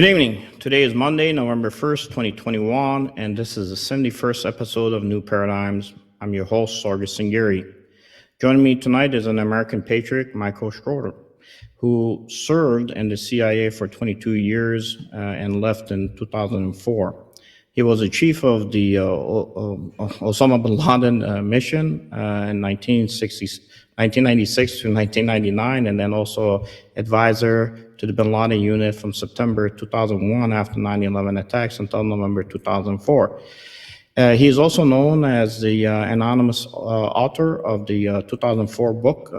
Good evening. Today is Monday, November 1st, 2021, and this is the 71st episode of New Paradigms. I'm your host, Sargis Sangari. Joining me tonight is an American patriot, Michael Scheuer, who served in the CIA for 22 years and left in 2004. He was the chief of the Osama Bin Laden mission in 1996 to 1999, and then also advisor to the Bin Laden unit from September 2001 after 9/11 attacks until November 2004. He is also known as the anonymous author of the 2004 book,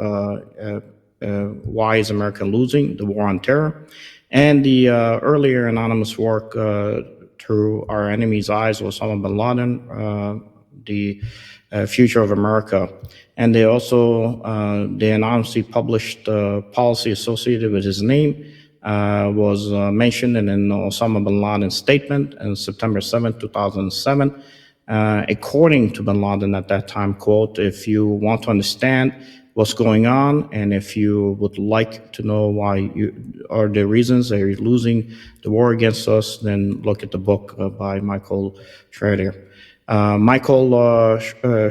Why is America Losing? The War on Terror, and the earlier anonymous work, Through Our Enemy's Eyes, Osama Bin Laden, the Future of America. And they also, they anonymously published policy associated with his name, was mentioned in an Osama Bin Laden statement on September 7th, 2007. According to Bin Laden at that time, quote, "If you want to understand what's going on, and if you would like to know why you are the reasons that you're losing the war against us, then look at the book by Michael Scheuer." Michael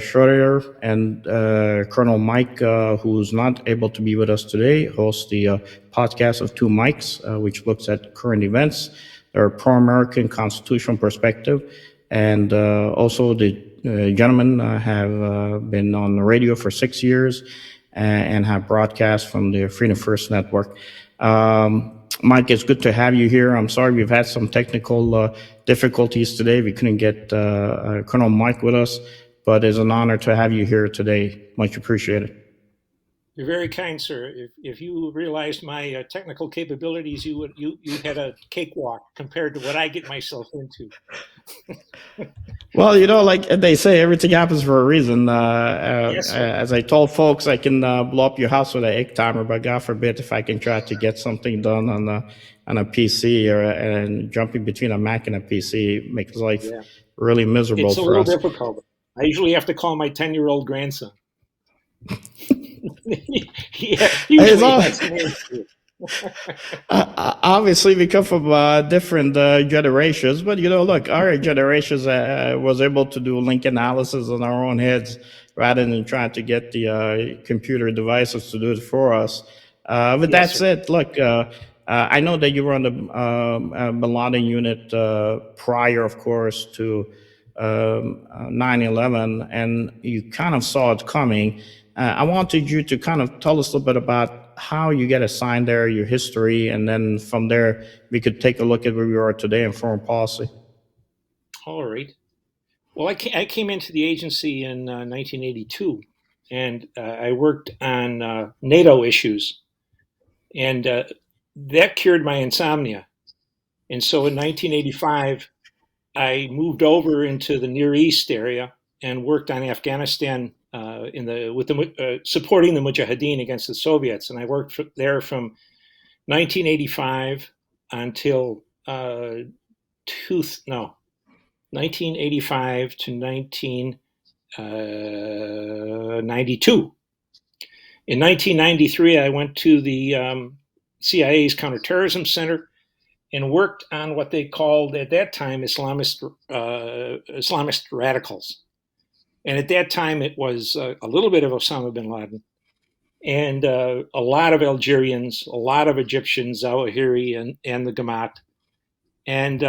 Scheuer and Colonel Mike, who's not able to be with us today, host the podcast of Two Mikes, which looks at current events, their pro-American constitutional perspective. And also the gentlemen have been on the radio for 6 years and have broadcast from the Freedom First Network. Mike, it's good to have you here. I'm sorry we've had some technical difficulties today. We couldn't get Colonel Mike with us, but it's an honor to have you here today. Much appreciated. You're very kind, sir. If you realized my technical capabilities, you had a cakewalk compared to what I get myself into. Well, like they say, everything happens for a reason. Yes, as I told folks, I can blow up your house with an egg timer, but God forbid if I can try to get something done on a PC and jumping between a Mac and a PC makes life really miserable for us. It's a little difficult. I usually have to call my 10-year-old grandson. Obviously, we come from different generations, but look, our generations was able to do link analysis on our own heads rather than trying to get the computer devices to do it for us. With that said, look, I know that you were on the Bin Laden unit prior, of course, to 9/11, and you kind of saw it coming. I wanted you to kind of tell us a little bit about how you get assigned there, your history, and then from there we could take a look at where we are today in foreign policy. All right. Well, I came into the agency in 1982, and I worked on NATO issues, and that cured my insomnia. And so in 1985, I moved over into the Near East area and worked on Afghanistan supporting the Mujahideen against the Soviets, and I worked there from 1985 until 1985 to 1992. In 1993, I went to the CIA's Counterterrorism Center and worked on what they called at that time Islamist radicals. And at that time, it was a little bit of Osama bin Laden and a lot of Algerians, a lot of Egyptians, Zawahiri and the Gamat. And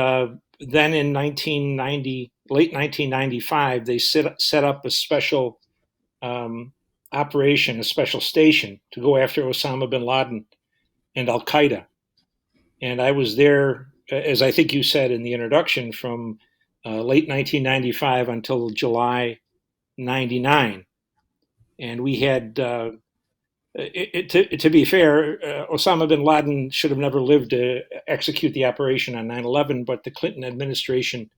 then in late 1995, they set up a special operation, a special station to go after Osama bin Laden and Al-Qaeda. And I was there, as I think you said in the introduction, from late 1995 until July 99, and we had, to be fair, Osama bin Laden should have never lived to execute the operation on 9/11, but the Clinton administration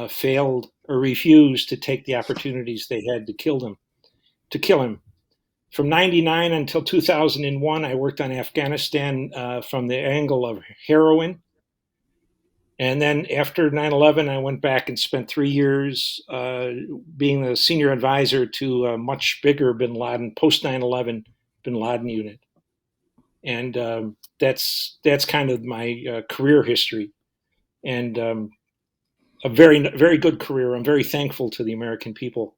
failed or refused to take the opportunities they had to kill him. From 99 until 2001, I worked on Afghanistan from the angle of heroin. And then after 9/11, I went back and spent 3 years being the senior advisor to a much bigger Bin Laden, post 9/11 Bin Laden unit. And that's kind of my career history, and a very good career. I'm very thankful to the American people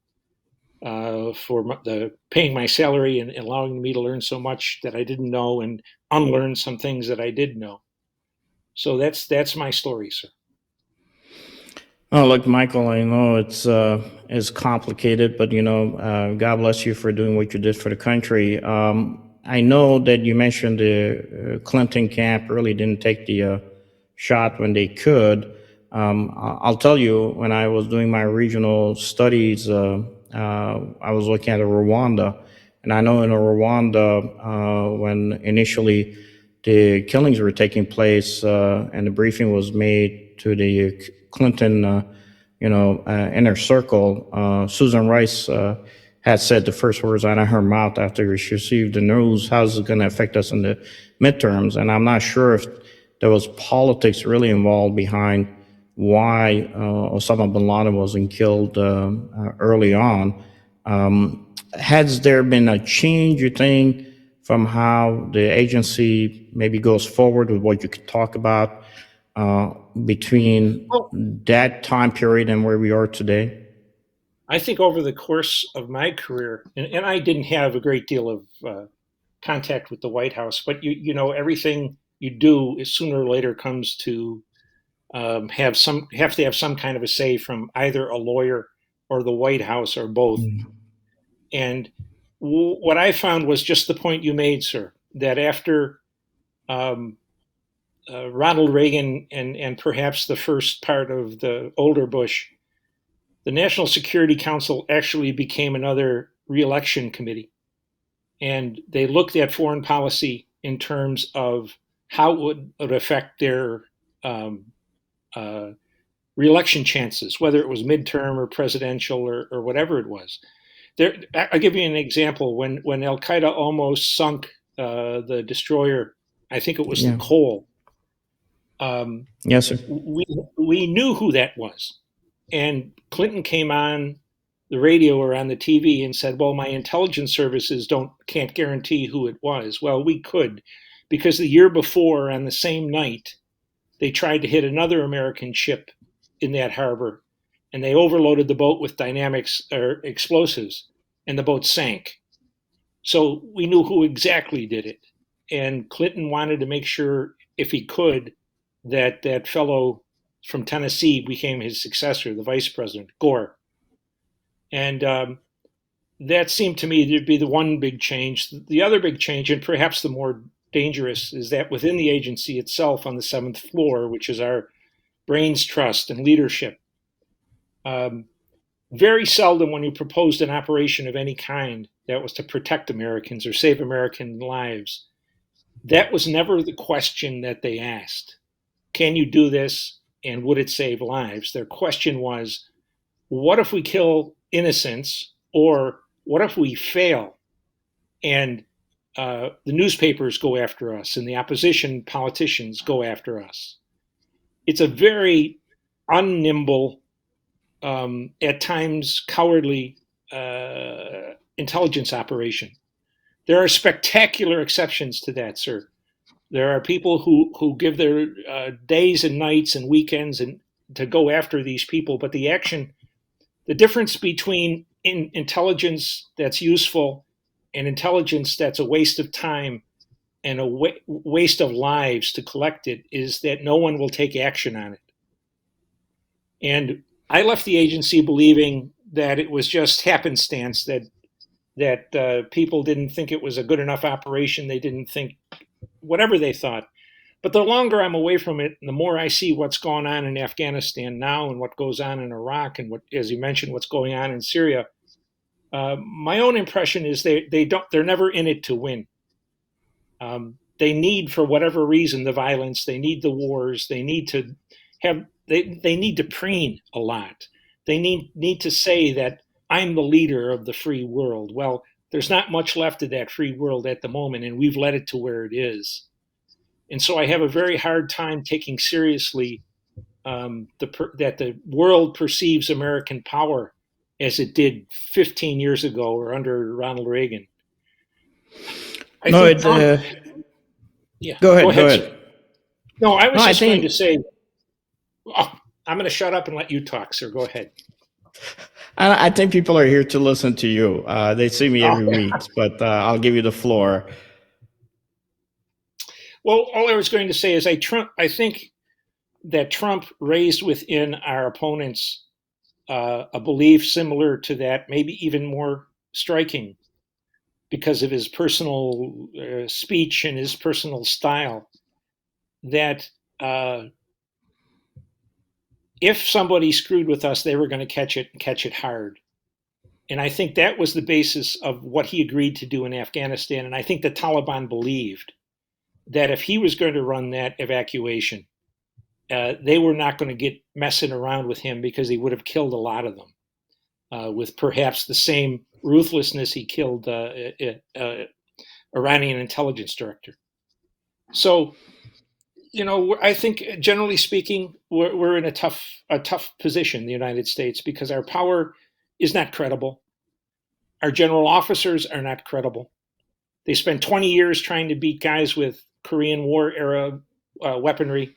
for the paying my salary and allowing me to learn so much that I didn't know and unlearn some things that I did know. So that's my story, sir. Oh, look, Michael, I know it's complicated, but God bless you for doing what you did for the country. I know that you mentioned the Clinton camp really didn't take the shot when they could. I'll tell you, when I was doing my regional studies, I was looking at Rwanda, and I know in Rwanda, when initially the killings were taking place, and the briefing was made to the Clinton, inner circle. Susan Rice had said the first words out of her mouth after she received the news: "How's it going to affect us in the midterms?" And I'm not sure if there was politics really involved behind why Osama bin Laden wasn't killed early on. Has there been a change, you think, from how the agency maybe goes forward with what you could talk about between Well, that time period and where we are today? I think over the course of my career, and I didn't have a great deal of contact with the White House, but everything you do is sooner or later comes to have to have some kind of a say from either a lawyer or the White House or both. And what I found was just the point you made, sir, that after um, Ronald Reagan and perhaps the first part of the older Bush, the National Security Council actually became another reelection committee. And they looked at foreign policy in terms of how it would affect their um, uh, reelection chances, whether it was midterm or presidential or whatever it was. I'll give you an example. When Al Qaeda almost sunk the destroyer, I think it was the Yeah. Cole. Um, Yes, sir. we knew who that was, and Clinton came on the radio or on the TV and said, "Well, my intelligence services can't guarantee who it was." Well, we could, because the year before, on the same night, they tried to hit another American ship in that harbor, and they overloaded the boat with dynamics or explosives, and the boat sank. So we knew who exactly did it. And Clinton wanted to make sure, if he could, that that fellow from Tennessee became his successor, the vice president, Gore. And that seemed to me to be the one big change. The other big change, and perhaps the more dangerous, is that within the agency itself on the seventh floor, which is our brains trust and leadership, um, very seldom when you proposed an operation of any kind that was to protect Americans or save American lives, that was never the question that they asked. Can you do this and would it save lives? Their question was, what if we kill innocents, or what if we fail and the newspapers go after us and the opposition politicians go after us? It's a very unnimble, at times cowardly intelligence operation. There are spectacular exceptions to that, sir. There are people who give their days and nights and weekends and to go after these people, but the difference between intelligence that's useful and intelligence that's a waste of time and a waste of lives to collect it is that no one will take action on it. And I left the agency believing that it was just happenstance that people didn't think it was a good enough operation. They didn't think whatever they thought. But the longer I'm away from it, the more I see what's going on in Afghanistan now and what goes on in Iraq and what, as you mentioned, what's going on in Syria. My own impression is they're never in it to win. They need, for whatever reason, the violence. They need the wars. They need to they need to preen a lot. They need to say that I'm the leader of the free world. Well, there's not much left of that free world at the moment, and we've led it to where it is. And so I have a very hard time taking seriously that the world perceives American power as it did 15 years ago or under Ronald Reagan. I No, think Trump. Yeah. Go Go ahead. Go ahead, sir. ahead. No, I No, was I just going to think say, oh, I'm going to shut up and let you talk, sir. Go ahead. I think people are here to listen to you. They see me Oh, every week, but I'll give you the floor. well, all I was going to say is I think that Trump raised within our opponents a belief similar to that, maybe even more striking because of his personal speech and his personal style, that if somebody screwed with us, they were going to catch it and catch it hard. And I think that was the basis of what he agreed to do in Afghanistan. And I think the Taliban believed that if he was going to run that evacuation, they were not going to get messing around with him because he would have killed a lot of them with perhaps the same ruthlessness he killed Iranian intelligence director. So, I think generally speaking, we're in a tough position, the United States, because our power is not credible. Our general officers are not credible. They spent 20 years trying to beat guys with Korean War era weaponry,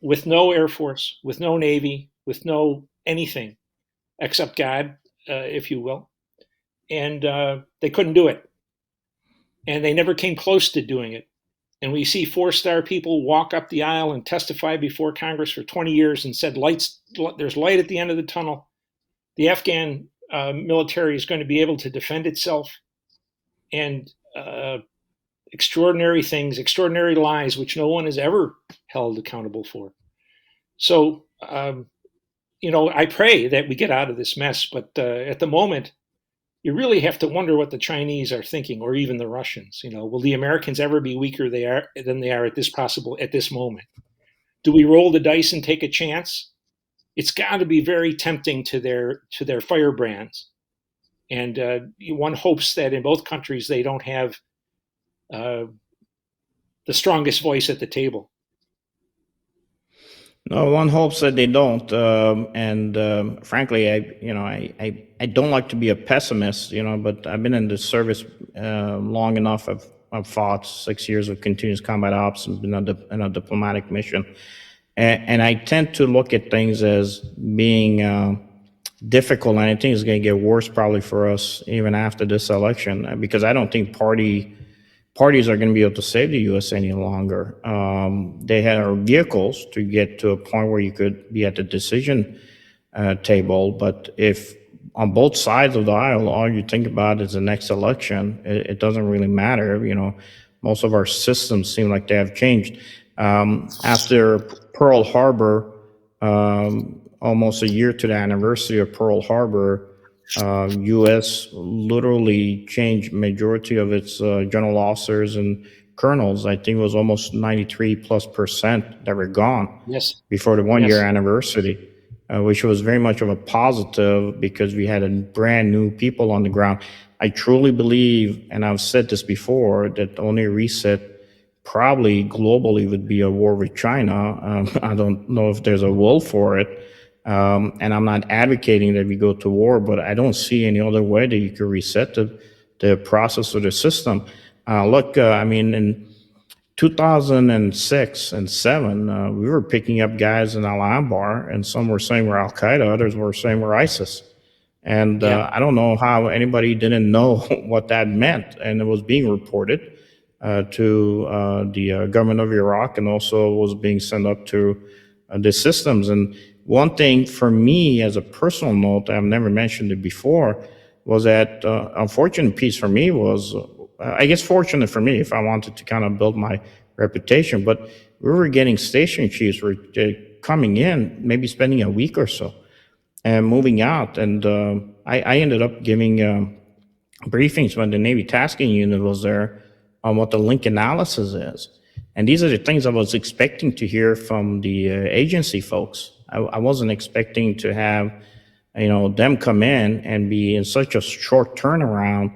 with no Air Force, with no Navy, with no anything except God, if you will. And they couldn't do it. And they never came close to doing it. And we see four-star people walk up the aisle and testify before Congress for 20 years and said, there's light at the end of the tunnel. The Afghan military is going to be able to defend itself. And extraordinary things, extraordinary lies, which no one is ever held accountable for. So, I pray that we get out of this mess. But at the moment, you really have to wonder what the Chinese are thinking, or even the Russians. Will the Americans ever be weaker than they are at this moment? Do we roll the dice and take a chance? It's got to be very tempting to their firebrands, and one hopes that in both countries they don't have the strongest voice at the table. No, one hopes that they don't. And frankly, I don't like to be a pessimist, but I've been in the service long enough. I've fought 6 years of continuous combat ops and been in a diplomatic mission. And I tend to look at things as being difficult, and I think it's going to get worse probably for us even after this election, because I don't think parties are going to be able to save the U.S. any longer. They have vehicles to get to a point where you could be at the decision table, but if on both sides of the aisle, all you think about is the next election, it doesn't really matter. Most of our systems seem like they have changed. After Pearl Harbor, almost a year to the anniversary of Pearl Harbor, U.S. literally changed majority of its general officers and colonels. I think it was almost 93+% that were gone Yes. before the 1 year Yes. anniversary, which was very much of a positive because we had a brand new people on the ground. I truly believe, and I've said this before, that the only reset probably globally would be a war with China. I don't know if there's a will for it. And I'm not advocating that we go to war, but I don't see any other way that you could reset the process or the system. Look, in 2006 and 7, we were picking up guys in Al Anbar, and some were saying we're Al Qaeda, others were saying we're ISIS. And I don't know how anybody didn't know what that meant, and it was being reported to the government of Iraq, and also was being sent up to the systems. And one thing for me, as a personal note, I've never mentioned it before, was that unfortunate piece for me was, I guess fortunate for me if I wanted to kind of build my reputation, but we were getting station chiefs were coming in, maybe spending a week or so and moving out. And I ended up giving briefings when the Navy Tasking Unit was there on what the link analysis is. And these are the things I was expecting to hear from the agency folks. I wasn't expecting to have, them come in and be in such a short turnaround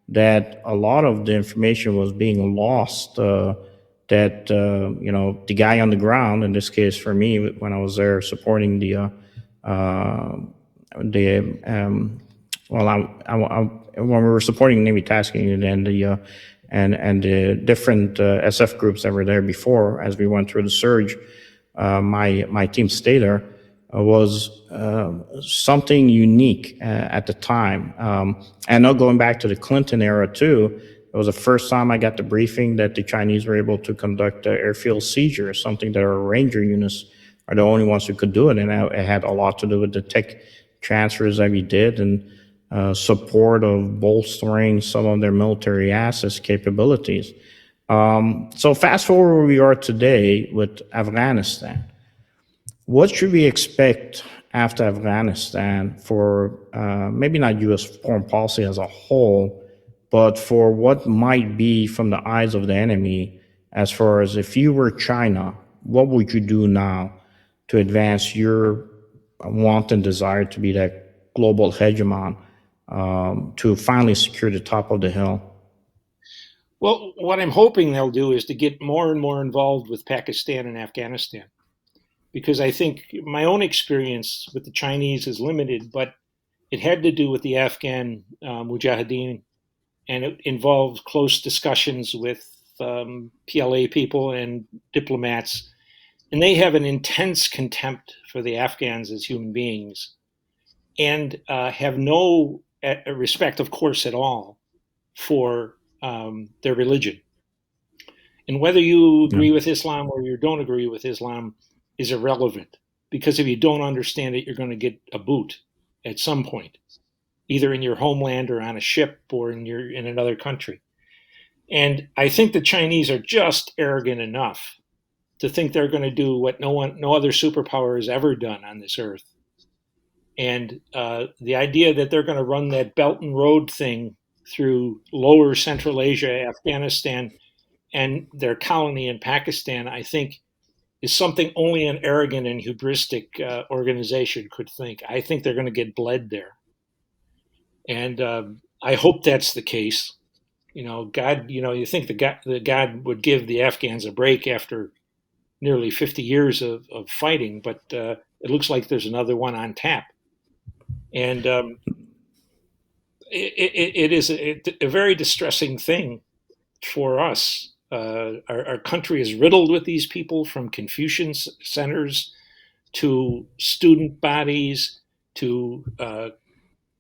that a lot of the information was being lost. That the guy on the ground, in this case for me, when I was there supporting when we were supporting Navy Tasking Unit and and the different SF groups that were there before, as we went through the surge, my team stay there, was something unique at the time. And now going back to the Clinton era too, it was the first time I got the briefing that the Chinese were able to conduct airfield seizures, something that our Ranger units are the only ones who could do it. And it had a lot to do with the tech transfers that we did and support of bolstering some of their military assets capabilities. So fast forward where we are today with Afghanistan. What should we expect after Afghanistan for maybe not U.S. foreign policy as a whole, but for what might be from the eyes of the enemy, as far as if you were China, what would you do now to advance your want and desire to be that global hegemon, to finally secure the top of the hill? Well, what I'm hoping they'll do is to get more and more involved with Pakistan and Afghanistan, because I think my own experience with the Chinese is limited, but it had to do with the Afghan Mujahideen, and it involved close discussions with PLA people and diplomats, and they have an intense contempt for the Afghans as human beings, and have no respect, of course, at all for their religion. And whether you agree with Islam or you don't agree with Islam is irrelevant, because if you don't understand it, you're going to get a boot at some point, either in your homeland or on a ship or in another country. And I think the Chinese are just arrogant enough to think they're going to do what no other superpower has ever done on this earth. And the idea that they're going to run that Belt and Road thing through lower Central Asia, Afghanistan, and their colony in Pakistan, I think, is something only an arrogant and hubristic organization could think. I think they're going to get bled there. And I hope that's the case. God, you think that God would give the Afghans a break after nearly 50 years of fighting, but it looks like there's another one on tap. And it is a very distressing thing for us. Our country is riddled with these people, from Confucian centers to student bodies to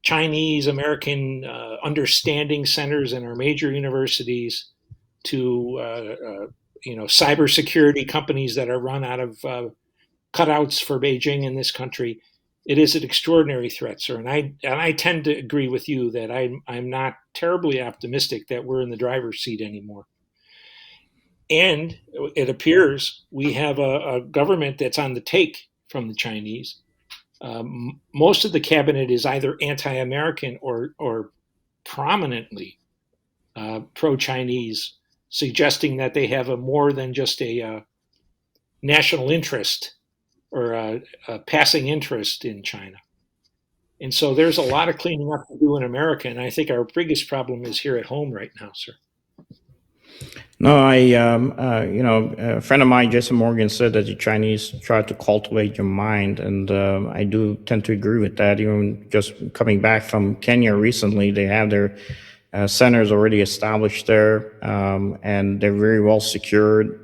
Chinese American understanding centers in our major universities to cybersecurity companies that are run out of cutouts for Beijing in this country. It is an extraordinary threat, sir, and I tend to agree with you that I'm not terribly optimistic that we're in the driver's seat anymore. And it appears we have a government that's on the take from the Chinese. Most of the cabinet is either anti-American or prominently pro-Chinese, suggesting that they have a more than just a national interest or a passing interest in China. And so there's a lot of cleaning up to do in America, and I think our biggest problem is here at home right now, sir. No, a friend of mine, Jason Morgan, said that the Chinese try to cultivate your mind, and I do tend to agree with that. Even just coming back from Kenya recently, they have their centers already established there, and they're very well secured.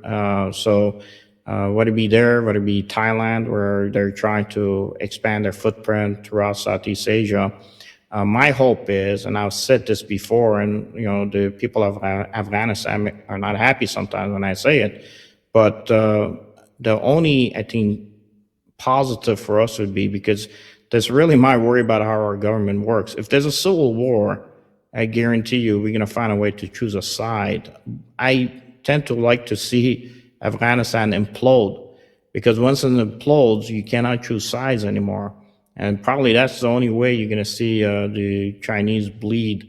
So whether it be there, whether it be Thailand, where they're trying to expand their footprint throughout Southeast Asia, my hope is, and I've said this before, and the people of Afghanistan are not happy sometimes when I say it, but the only, I think, positive for us would be, because that's really my worry about how our government works. If there's a civil war, I guarantee you we're going to find a way to choose a side. I tend to like to see Afghanistan implode, because once it implodes, you cannot choose sides anymore. And probably that's the only way you're going to see the Chinese bleed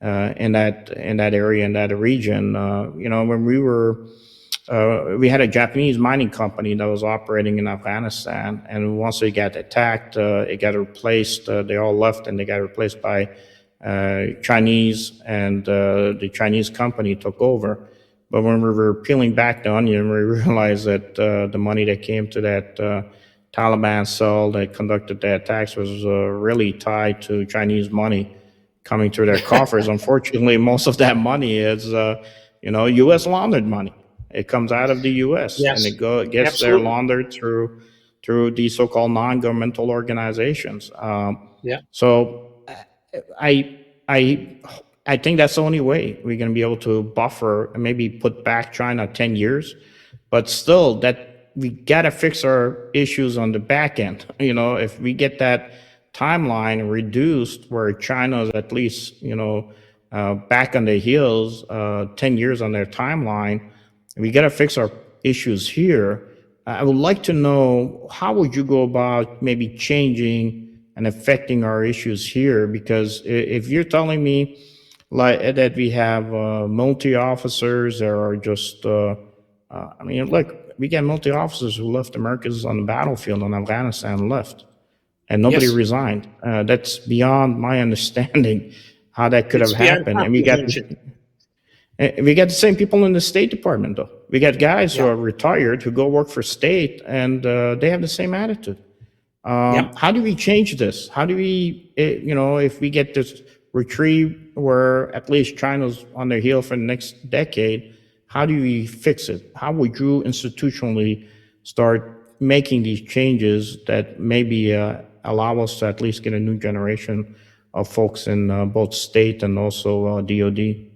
in that area, in that region. When we had a Japanese mining company that was operating in Afghanistan, and once they got attacked, it got replaced. They all left, and they got replaced by Chinese, and the Chinese company took over. But when we were peeling back the onion, we realized that the money that came to that Taliban cell that conducted the attacks was really tied to Chinese money coming through their coffers. Unfortunately, most of that money is, U.S. laundered money. It comes out of the U.S. Yes, and it gets there absolutely. laundered through these so-called non-governmental organizations. Yeah. So I I I think that's the only way we're going to be able to buffer and maybe put back China 10 years. But still, that we got to fix our issues on the back end. If we get that timeline reduced where China is at least, back on their heels, 10 years on their timeline, we got to fix our issues here. I would like to know, how would you go about maybe changing and affecting our issues here? Because if you're telling me like that we have multi officers that are just, look, we get multi officers who left Americans on the battlefield in Afghanistan left, and nobody Yes, resigned. That's beyond my understanding how that could have it's beyond happened. And comprehension. we got the same people in the State Department, though. We got guys who Yeah. are retired who go work for state, and they have the same attitude. Yep. How do we change this? How do we, if we get this retrieve where at least China's on their heel for the next decade, how do we fix it? How would you institutionally start making these changes that maybe allow us to at least get a new generation of folks in both state and also DOD?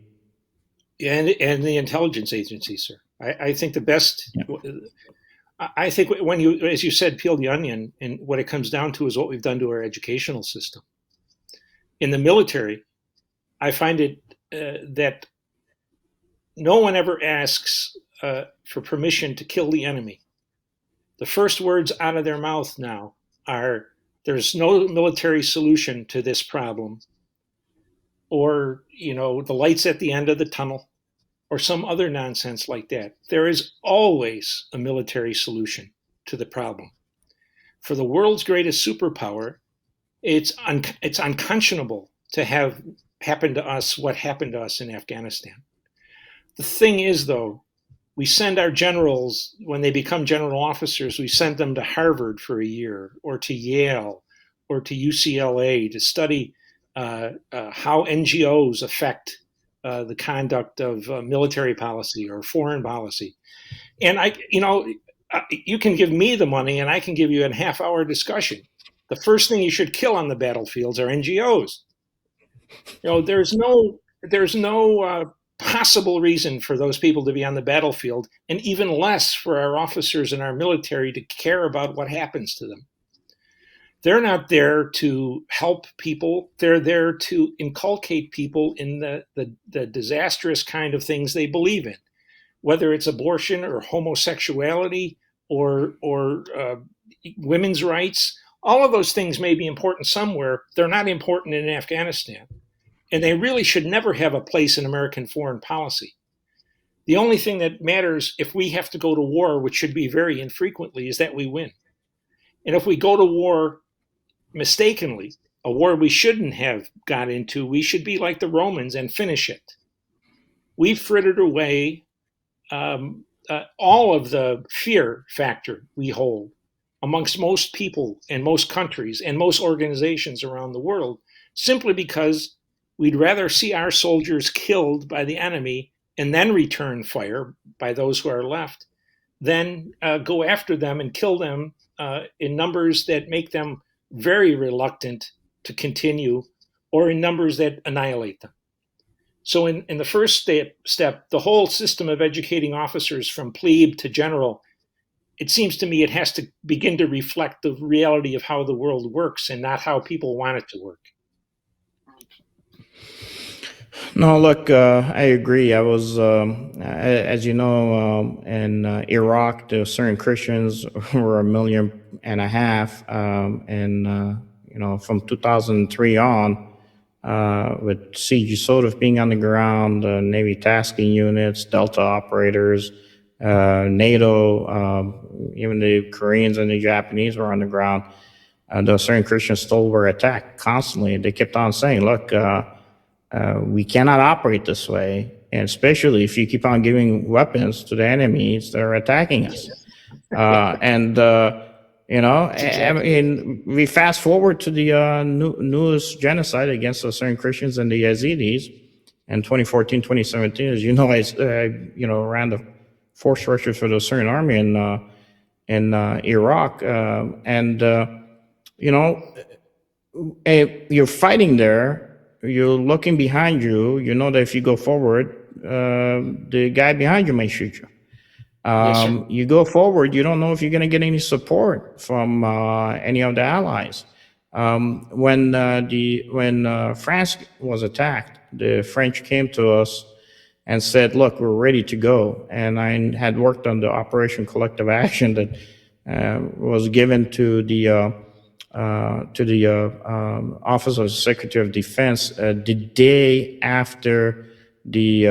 And the intelligence agencies, sir. I think the best. Yeah. I think when you, as you said, peel the onion, and what it comes down to is what we've done to our educational system. In the military, I find it that no one ever asks for permission to kill the enemy. The first words out of their mouth now are, "There's no military solution to this problem," or, the light's at the end of the tunnel, or some other nonsense like that. There is always a military solution to the problem. For the world's greatest superpower, it's unconscionable to have happened to us what happened to us in Afghanistan. The thing is, though, we send our generals, when they become general officers, we send them to Harvard for a year, or to Yale, or to UCLA to study how NGOs affect the conduct of military policy or foreign policy. And you can give me the money and I can give you a half-hour discussion. The first thing you should kill on the battlefields are NGOs. There's no possible reason for those people to be on the battlefield, and even less for our officers and our military to care about what happens to them. They're not there to help people. They're there to inculcate people in the disastrous kind of things they believe in, whether it's abortion or homosexuality or women's rights. All of those things may be important somewhere. They're not important in Afghanistan. And they really should never have a place in American foreign policy. The only thing that matters if we have to go to war, which should be very infrequently, is that we win. And if we go to war mistakenly, a war we shouldn't have got into, we should be like the Romans and finish it. We've frittered away all of the fear factor we hold amongst most people and most countries and most organizations around the world, simply because we'd rather see our soldiers killed by the enemy and then return fire by those who are left than go after them and kill them in numbers that make them very reluctant to continue, or in numbers that annihilate them. So in the first step, the whole system of educating officers from plebe to general, it seems to me it has to begin to reflect the reality of how the world works and not how people want it to work. No, look, I agree. I was, as you know, in Iraq, there were certain Christians who were 1.5 million, and from 2003 on, with CG SOTF being on the ground, Navy tasking units, Delta operators, NATO, even the Koreans and the Japanese were on the ground. Those certain Christians still were attacked constantly. They kept on saying, look, we cannot operate this way, and especially if you keep on giving weapons to the enemies that are attacking us. I mean, we fast forward to the newest genocide against the certain Christians and the Yazidis in 2014, 2017. As you know, I ran the force structures for the Syrian army in Iraq, you know, you're fighting there. You're looking behind you. You know that if you go forward, the guy behind you may shoot you. Yes, sir. You go forward, you don't know if you're going to get any support from any of the allies. When France was attacked, the French came to us and said, "Look, we're ready to go." And I had worked on the Operation Collective Action that was given to the Office of the Secretary of Defense the day after the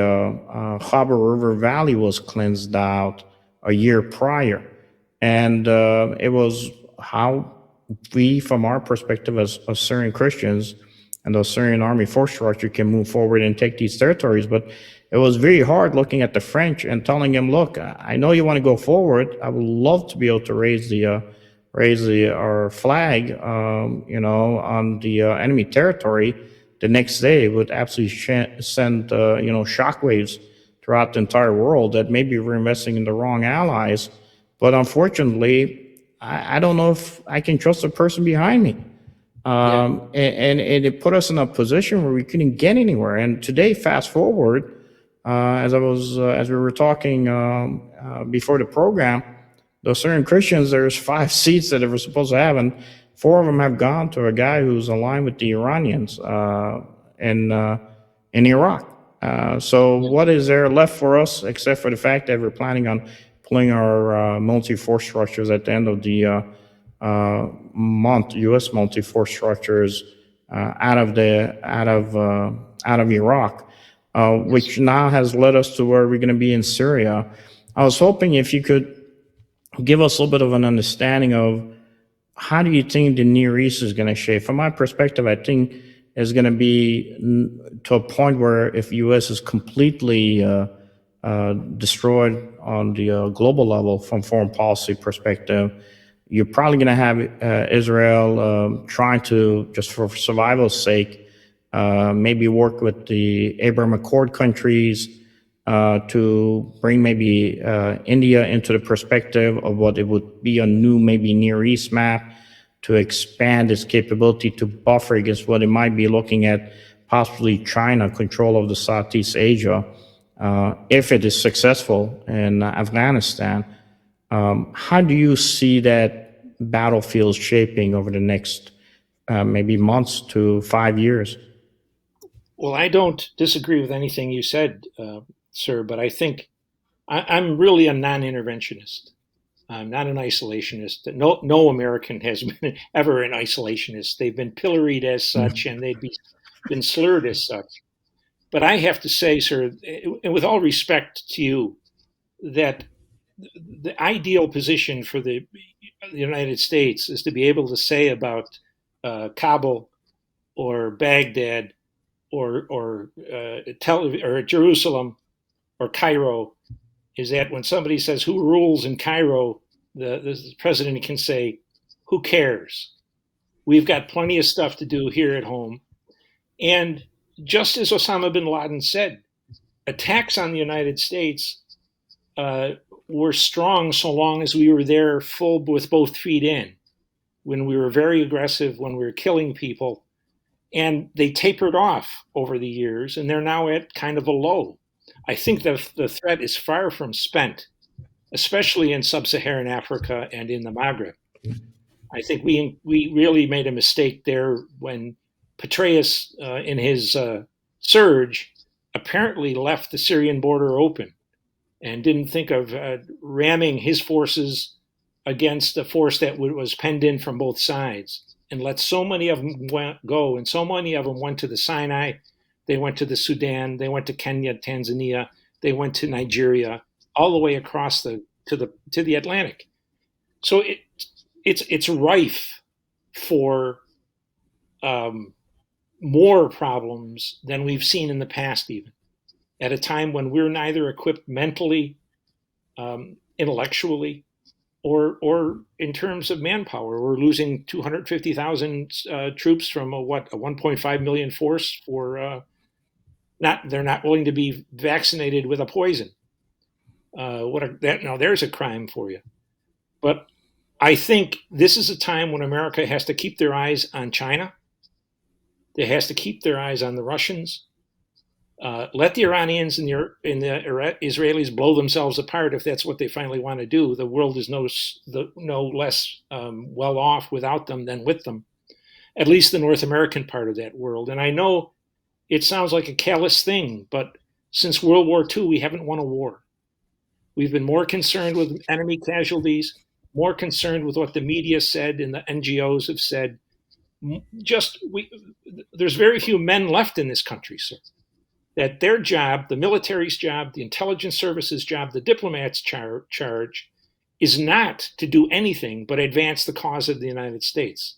Khyber River Valley was cleansed out a year prior. And it was how we, from our perspective as Syrian Christians and the Syrian army force structure, can move forward and take these territories. But it was very hard looking at the French and telling them, look, I know you want to go forward. I would love to be able to raise our flag, on the enemy territory. The next day would absolutely send, shockwaves throughout the entire world that maybe we're investing in the wrong allies. But unfortunately, I don't know if I can trust the person behind me. And it put us in a position where we couldn't get anywhere. And today, fast forward, as we were talking before the program, those Syrian Christians, there's 5 seats that they were supposed to have, and 4 of them have gone to a guy who's aligned with the Iranians in Iraq. So what is there left for us except for the fact that we're planning on pulling our multi-force structures at the end of the month, U.S. multi-force structures out of Iraq, which now has led us to where we're going to be in Syria. I was hoping if you could give us a little bit of an understanding of how do you think the Near East is going to shape? From my perspective, I think it's going to be to a point where if U.S. is completely destroyed on the global level from foreign policy perspective, you're probably going to have Israel trying to, just for survival's sake, maybe work with the Abraham Accord countries to bring maybe India into the perspective of what it would be a new maybe Near East map to expand its capability to buffer against what it might be looking at possibly China control of the Southeast Asia if it is successful in Afghanistan. How do you see that battlefield shaping over the next maybe months to 5 years? Well, I don't disagree with anything you said, sir, but I think I'm really a non-interventionist. I'm not an isolationist. No American has been ever an isolationist. They've been pilloried as such, and been slurred as such. But I have to say, sir, and with all respect to you, that the ideal position for the United States is to be able to say about Kabul or Baghdad or Jerusalem or Cairo is that when somebody says who rules in Cairo, the president can say, "Who cares? We've got plenty of stuff to do here at home." And just as Osama bin Laden said, attacks on the United States were strong so long as we were there full with both feet in. When we were very aggressive, when we were killing people, and they tapered off over the years, and they're now at kind of a low. I think the threat is far from spent, especially in sub-Saharan Africa and in the Maghreb. I think we really made a mistake there when Petraeus, in his surge, apparently left the Syrian border open and didn't think of ramming his forces against a force that was penned in from both sides, and let so many of them go, and so many of them went to the Sinai, they went to the Sudan, they went to Kenya, Tanzania, they went to Nigeria, all the way across to the Atlantic. So it's rife for more problems than we've seen in the past, even at a time when we're neither equipped mentally, intellectually, or in terms of manpower, we're losing 250,000 troops from a 1.5 million force for they're not willing to be vaccinated with a poison. Now there's a crime for you. But I think this is a time when America has to keep their eyes on China. They has to keep their eyes on the Russians. Let the Iranians and the Israelis blow themselves apart if that's what they finally want to do. The world is no less well off without them than with them, at least the North American part of that world. And I know it sounds like a callous thing, but since World War II, we haven't won a war. We've been more concerned with enemy casualties, more concerned with what the media said and the NGOs have said. There's very few men left in this country, sir, that their job, the military's job, the intelligence services job, the diplomat's charge is not to do anything but advance the cause of the United States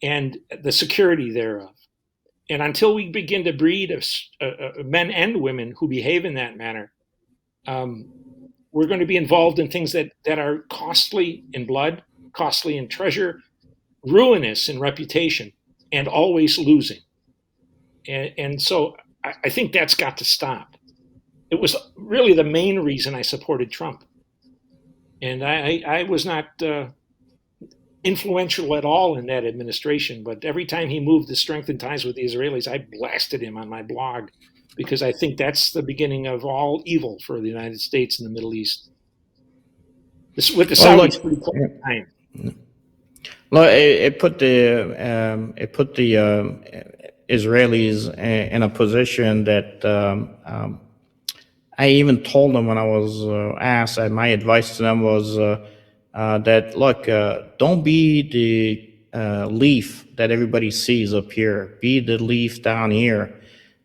and the security thereof. And until we begin to breed men and women who behave in that manner, we're going to be involved in things that are costly in blood, costly in treasure, ruinous in reputation, and always losing. And so I think that's got to stop. It was really the main reason I supported Trump. And I was not influential at all in that administration, but every time he moved to strengthen ties with the Israelis, I blasted him on my blog because I think that's the beginning of all evil for the United States and the Middle East. With the Saudis, pretty close time. Well, it put the Israelis in a position that I even told them when I was asked. My advice to them was that look, don't be the leaf that everybody sees up here. Be the leaf down here,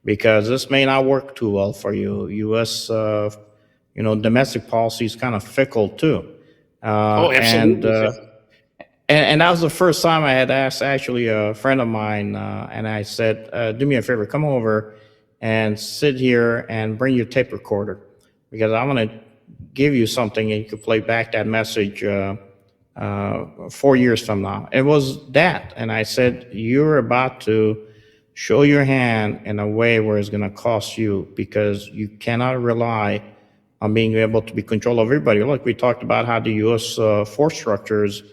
because this may not work too well for you. U.S. Domestic policy is kind of fickle too. Absolutely. And that was the first time I had asked actually a friend of mine, and I said, do me a favor, come over and sit here and bring your tape recorder, because I'm going to give you something and you can play back that message 4 years from now. It was that. And I said, you're about to show your hand in a way where it's going to cost you, because you cannot rely on being able to be control of everybody. Look, we talked about how the U.S. Force structures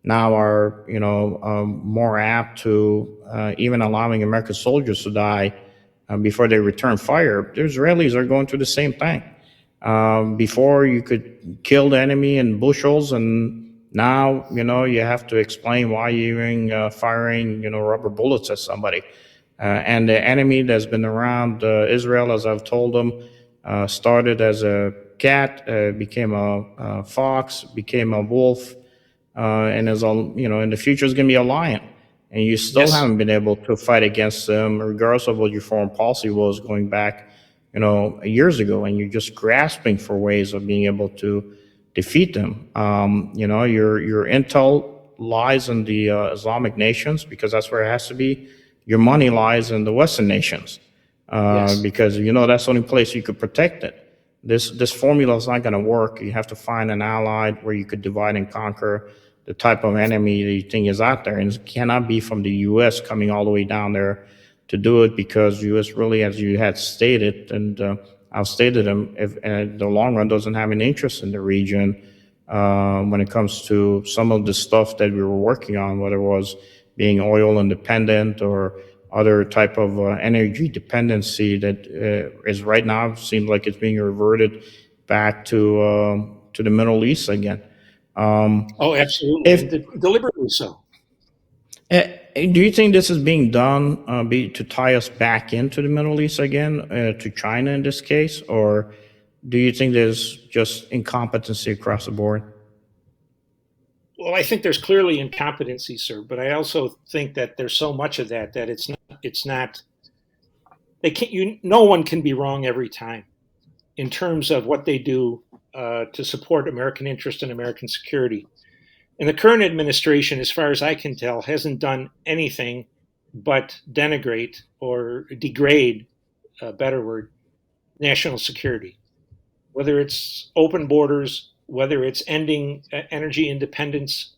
now are, more apt to even allowing American soldiers to die before they return fire. The Israelis are going through the same thing. Before you could kill the enemy in bushels, and now, you have to explain why you're firing, rubber bullets at somebody. And the enemy that's been around Israel, as I've told them, started as a cat, became a fox, became a wolf, and in the future is going to be a lion. And you still haven't been able to fight against them, regardless of what your foreign policy was going back, years ago. And you're just grasping for ways of being able to defeat them. Your intel lies in the Islamic nations, because that's where it has to be. Your money lies in the Western nations, because that's the only place you could protect it. This formula is not going to work. You have to find an ally where you could divide and conquer the type of enemy that you think is out there, and it cannot be from the U.S. coming all the way down there to do it, because the U.S. really, as you had stated, and I've stated them, if in the long run doesn't have an interest in the region when it comes to some of the stuff that we were working on, whether it was being oil independent or other type of energy dependency that is right now seems like it's being reverted back to the Middle East again. Absolutely, deliberately so. Do you think this is being done to tie us back into the Middle East again, to China in this case, or do you think there's just incompetency across the board? Well, I think there's clearly incompetency, sir, but I also think that there's so much of that it's not. They can't. No one can be wrong every time in terms of what they do to support American interest and American security. And the current administration, as far as I can tell, hasn't done anything but denigrate or degrade, a better word, national security. Whether it's open borders, whether it's ending energy independence,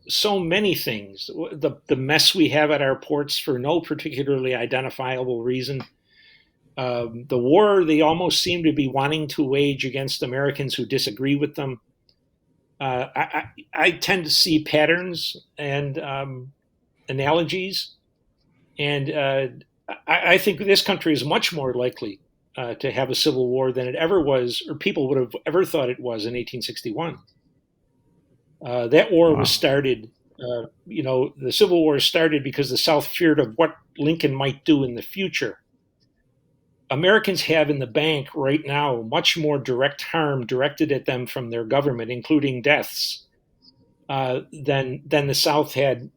so many things. The mess we have at our ports for no particularly identifiable reason. The war they almost seem to be wanting to wage against Americans who disagree with them. I tend to see patterns and analogies, and I think this country is much more likely to have a civil war than it ever was, or people would have ever thought it was in 1861. That war was Wow. started, the Civil War started because the South feared of what Lincoln might do in the future. Americans have in the bank right now much more direct harm directed at them from their government, including deaths, than the South had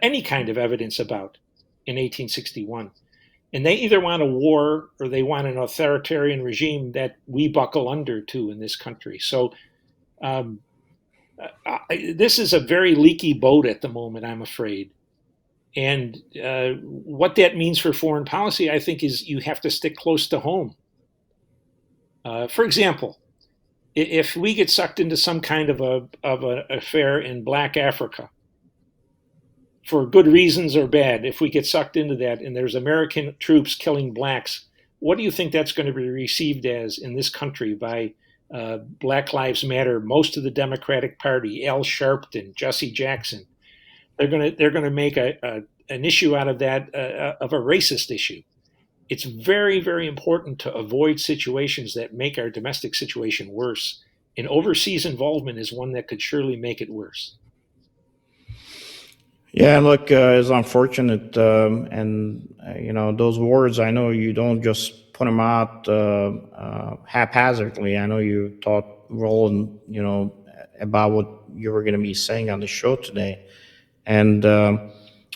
any kind of evidence about in 1861. And they either want a war or they want an authoritarian regime that we buckle under to in this country. So um, this is a very leaky boat at the moment, I'm afraid. And what that means for foreign policy, I think, is you have to stick close to home. For example, if we get sucked into some kind of an affair in Black Africa, for good reasons or bad, if we get sucked into that and there's American troops killing blacks, what do you think that's going to be received as in this country by Black Lives Matter, most of the Democratic Party, Al Sharpton, Jesse Jackson? They're going to make an issue out of that, of a racist issue. It's very, very important to avoid situations that make our domestic situation worse. And overseas involvement is one that could surely make it worse. Yeah, look, it's unfortunate, and those words. I know you don't just put them out haphazardly. I know you thought, Roland, about what you were going to be saying on the show today, and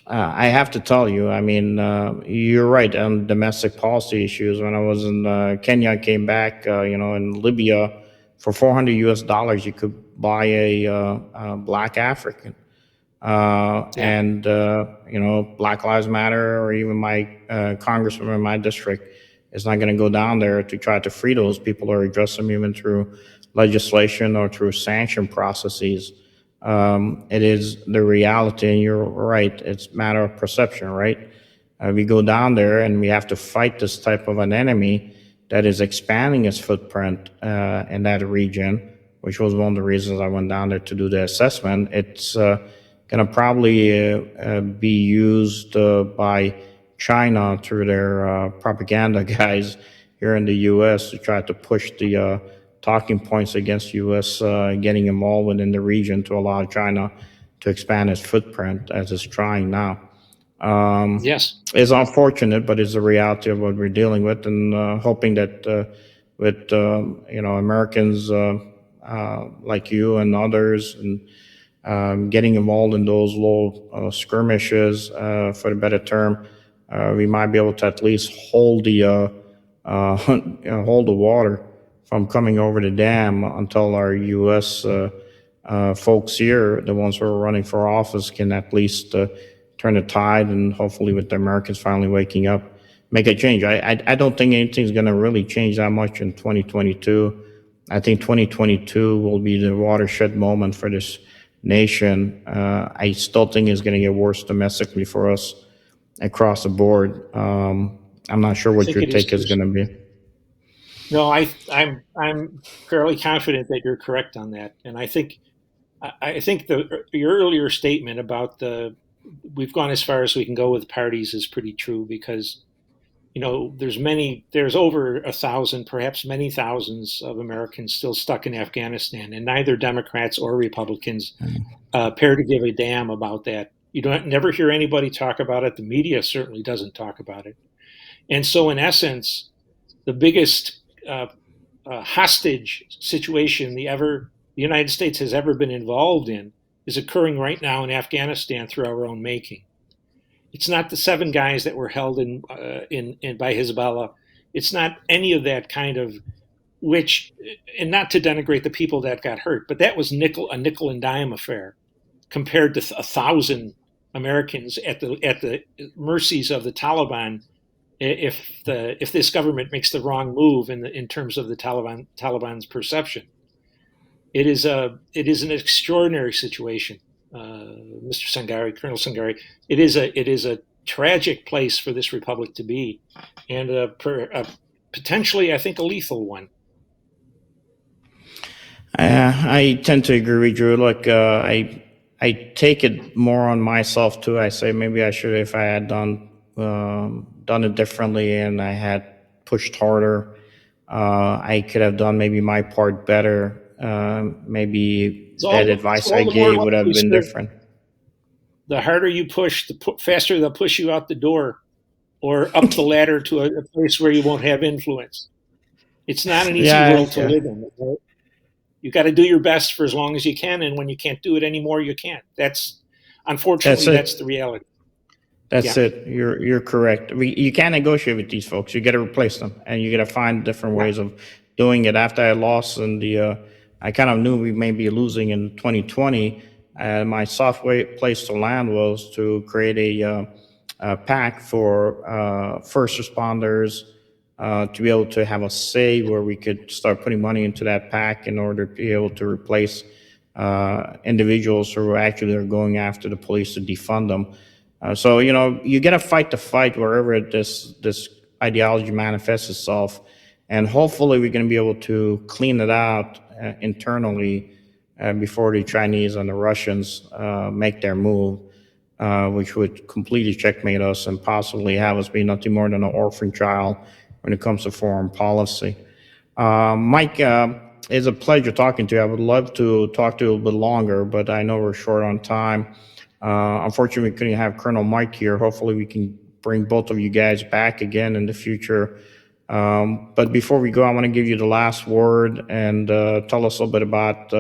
I have to tell you, I mean, you're right on domestic policy issues. When I was in Kenya, I came back, in Libya, for $400 you could buy a black African. Yeah. And Black Lives Matter, or even my congressman in my district, is not going to go down there to try to free those people or address them even through legislation or through sanction processes. It is the reality, and you're right. It's a matter of perception, right? We go down there and we have to fight this type of an enemy that is expanding its footprint in that region, which was one of the reasons I went down there to do the assessment. It's going to probably be used by China through their propaganda guys here in the U.S. to try to push the talking points against U.S. Getting involved within the region to allow China to expand its footprint as it's trying now. Yes. It's unfortunate, but it's the reality of what we're dealing with, and hoping that with Americans like you and others, and getting involved in those little skirmishes, for the better term, we might be able to at least hold the hold the water from coming over the dam until our U.S. Folks here, the ones who are running for office, can at least turn the tide, and hopefully, with the Americans finally waking up, make a change. I don't think anything's going to really change that much in 2022. I think 2022 will be the watershed moment for this nation. I still think it's going to get worse domestically for us across the board. I'm not sure I what think your it is take is too. going to be. No, I'm fairly confident that you're correct on that, and I think your earlier statement about we've gone as far as we can go with parties is pretty true, because there's over 1,000, perhaps many thousands of Americans still stuck in Afghanistan, and neither Democrats or Republicans appear to give a damn about that. You don't never hear anybody talk about it. The media certainly doesn't talk about it, and so in essence, the biggest uh, hostage situation the United States has ever been involved in is occurring right now in Afghanistan through our own making. It's not the 7 guys that were held in by Hezbollah. It's not any of that kind of, which, and not to denigrate the people that got hurt, but that was a nickel and dime affair compared to 1,000 Americans at the mercies of the Taliban if this government makes the wrong move in terms of the Taliban's perception. It is an extraordinary situation, Mr. Sangari, Colonel Sangari. It is a tragic place for this republic to be, and potentially, I think, a lethal one. I tend to agree with you. Look, I take it more on myself too. I say maybe I should, if I had done it differently and I had pushed harder, I could have done maybe my part better. Maybe that advice I gave would have been different. The harder you push, the faster they'll push you out the door or up the ladder to a place where you won't have influence. It's not an easy world to live in. You got to do your best for as long as you can, and when you can't do it anymore, you can't. Unfortunately, that's the reality. That's it. You're correct. You can't negotiate with these folks. You got to replace them, and you got to find different ways of doing it. After I lost, and I kind of knew we may be losing in 2020. My software place to land was to create a pack for first responders to be able to have a say where we could start putting money into that pack in order to be able to replace individuals who actually are going after the police to defund them. So, you got to fight the fight wherever this ideology manifests itself. And hopefully we're going to be able to clean it out internally before the Chinese and the Russians make their move, which would completely checkmate us and possibly have us be nothing more than an orphan child when it comes to foreign policy. Mike, it's a pleasure talking to you. I would love to talk to you a little bit longer, but I know we're short on time. Unfortunately, we couldn't have Colonel Mike here. Hopefully, we can bring both of you guys back again in the future. But before we go, I want to give you the last word and tell us a little bit about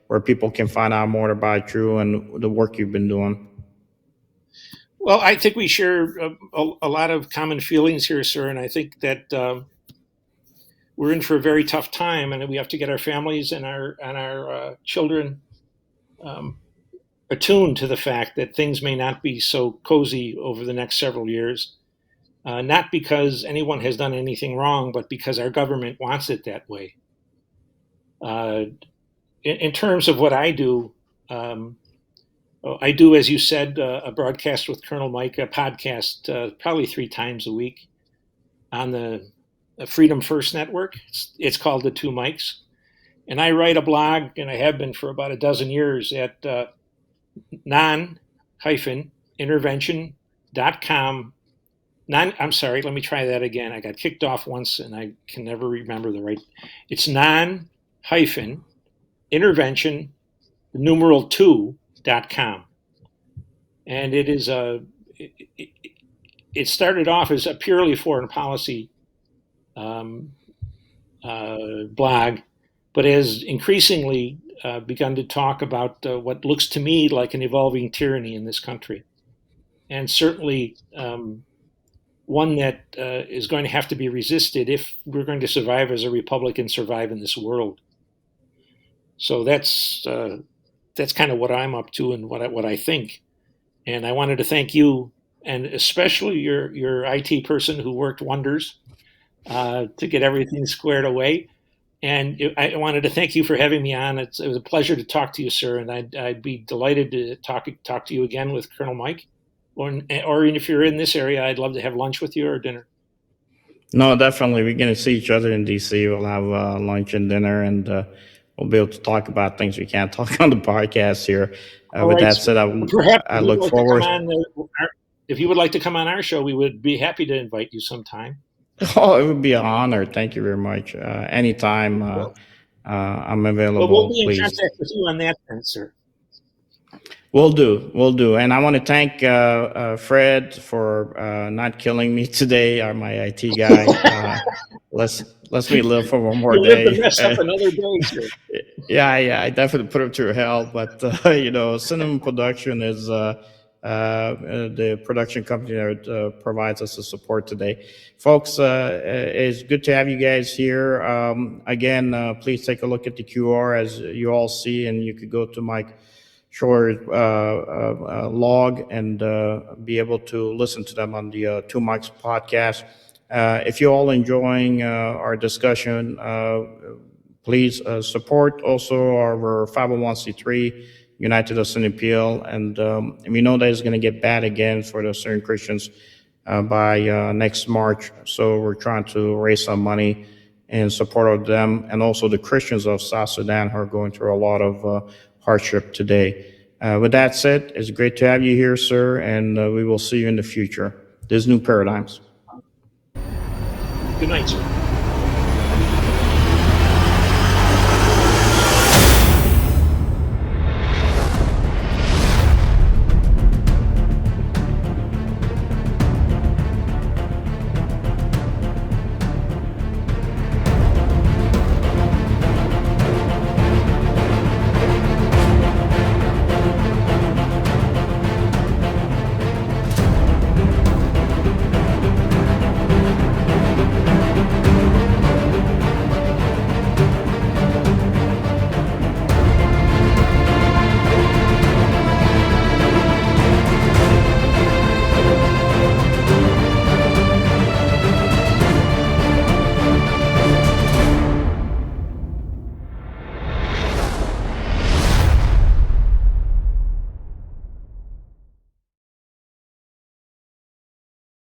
where people can find out more about you and the work you've been doing. Well, I think we share a lot of common feelings here, sir, and I think that we're in for a very tough time, and we have to get our families and our children attuned to the fact that things may not be so cozy over the next several years, not because anyone has done anything wrong, but because our government wants it that way. In terms of what I do, as you said, a broadcast with Colonel Mike, a podcast probably 3 times a week on the Freedom First Network. It's called The Two Mikes. And I write a blog, and I have been for about a dozen years, at non-intervention.com. I'm sorry, let me try that again. I got kicked off once and I can never remember the right. It's non-intervention, the numeral 2.com. And it is it started off as a purely foreign policy blog, but has increasingly begun to talk about what looks to me like an evolving tyranny in this country. And certainly one that is going to have to be resisted if we're going to survive as a republic and survive in this world. So that's kind of what I'm up to and what I think. And I wanted to thank you, and especially your IT person who worked wonders to get everything squared away. And I wanted to thank you for having me on. It was a pleasure to talk to you, sir, and I'd be delighted to talk to you again with Colonel Mike. Or if you're in this area, I'd love to have lunch with you or dinner. No, definitely. We're going to see each other in D.C. We'll have lunch and dinner, and we'll be able to talk about things we can't talk on the podcast here. With that said, I look forward. If you would like to come on our show, we would be happy to invite you sometime. Oh, it would be an honor. Thank you very much. Anytime I'm available. Well, we'll be in contact with you on that then, sir. Will do. And I want to thank Fred for not killing me today, my IT guy. Let's me live for one more day. To mess up another day, sir. Yeah, I definitely put him through hell. But Cinema Production is the production company that provides us the support today. Folks, it's good to have you guys here. Again, please take a look at the QR as you all see, and you could go to my Scheuer log and be able to listen to them on the Two Mics podcast. If you're all enjoying our discussion, please support also our 501c3, United us in Appeal. And we know that it's going to get bad again for the Syrian Christians by next March. So we're trying to raise some money in support of them and also the Christians of South Sudan who are going through a lot of hardship today. With that said, it's great to have you here, sir, and we will see you in the future. There's new paradigms. Good night, sir.